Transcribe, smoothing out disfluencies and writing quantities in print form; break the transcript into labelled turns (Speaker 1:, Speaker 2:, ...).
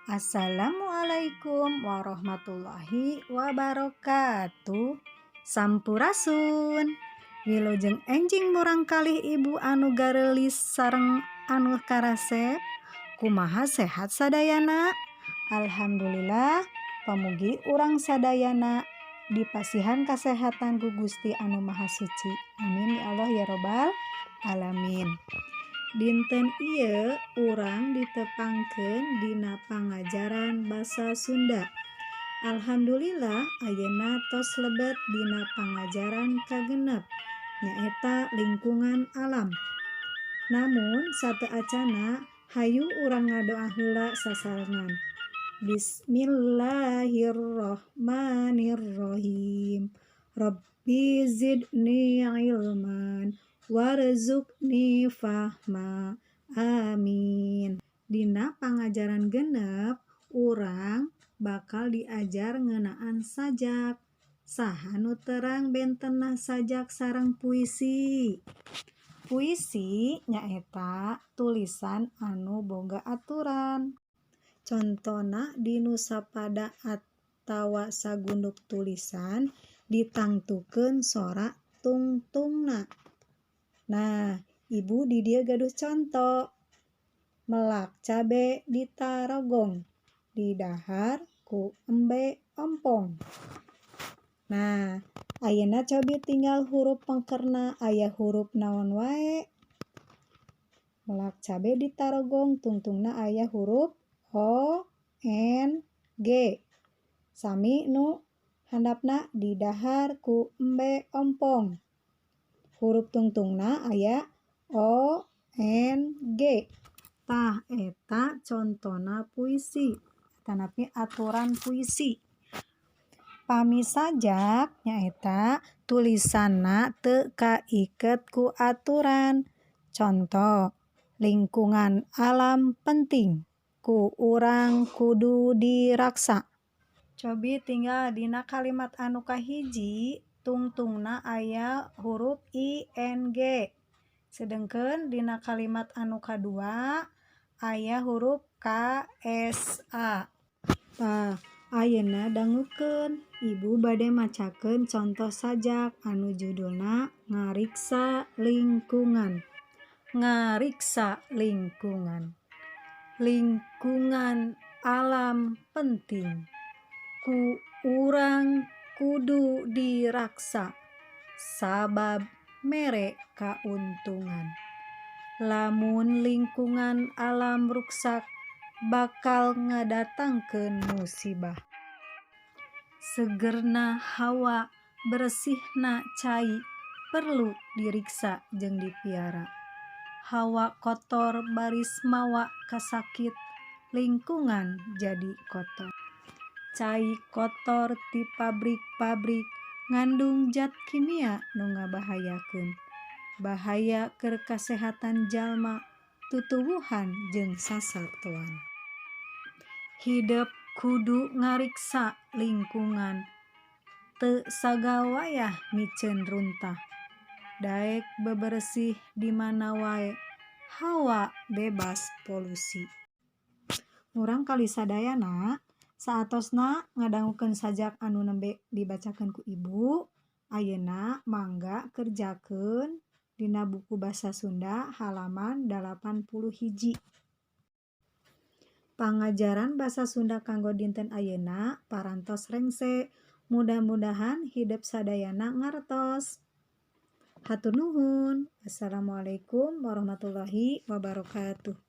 Speaker 1: Assalamualaikum warahmatullahi wabarakatuh. Sampurasun. Wilujeng enjing murang kalih ibu anu garelis sareng anu karasep. Kumaha sehat sadayana? Alhamdulillah, pamugi urang sadayana dipasihan kasehatan ku Gusti anu Maha Suci. Amin ya Allah ya Robbal alamin. Dinten ieu urang ditepangkeun dina pangajaran basa Sunda. Alhamdulillah ayeuna tos lebet dina pangajaran kagenep nyaeta lingkungan alam. Namun sateacana hayu urang ngadoa heula sasarengan. Bismillahirrahmanirrahim. Rabbi zidni ilman warzuqni fahma. Amin. Dina pangajaran genep urang bakal diajar ngeunaan sajak. Saha nu terang bentenna sajak sareng puisi. Puisi nyaeta tulisan anu boga aturan. Contona di nu sapada atawa sagunduk tulisan ditangtukeun sora tungtungna. Nah, ibu di dieu gaduh conto. Melak cabe ditarogong, didahar ku embe ompong. Nah, ayeuna cobi tinggal huruf pangkerna aya huruf naon wae. Melak cabe ditarogong tungtungna aya huruf O, N, G. Sami nu handapna didahar ku embe ompong. Huruf tungtungna aya O, N, G. Tah eta contona puisi. Tanapi aturan puisi. Pami sajak nyaeta tulisanna teu kaiket ku aturan. Conto, lingkungan alam penting, ku urang kudu diraksa. Cobi tinggal dina kalimat anu kahiji tungtungna aya huruf ING. Sedengkeun dina kalimat anu kadua aya huruf KSA. Tah, ayeuna dangukeun ibu bade macakeun contoh sajak anu judulna ngariksa lingkungan. Ngariksa lingkungan. Lingkungan alam penting, ku urang kudu diraksa sabab mere kauntungan. Lamun lingkungan alam ruksak bakal ngadatangkeun musibah. Segerna hawa, bersihna cai perlu diriksa jeung dipiara. Hawa kotor baris mawa kasakit, lingkungan jadi kotor. Cai kotor ti pabrik-pabrik ngandung zat kimia nu ngabahayakeun. Bahaya keur kasehatan jalma, tutuwuhan jeung sasatuan. Hidep kudu ngariksa lingkungan, teu sagawayah miceun runtah. Daek bebersih di mana wae, hawa bebas polusi. Urang kali sadayana saatosna ngadangukeun sajak anu nembe dibacakeun ku ibu. Ayeuna mangga kerjakeun dina buku basa Sunda halaman 81. Pangajaran basa Sunda kanggo dinten ayeuna parantos rengse. Mudah-mudahan hidep sadayana ngartos. Hatur nuhun. Assalamualaikum warahmatullahi wabarakatuh.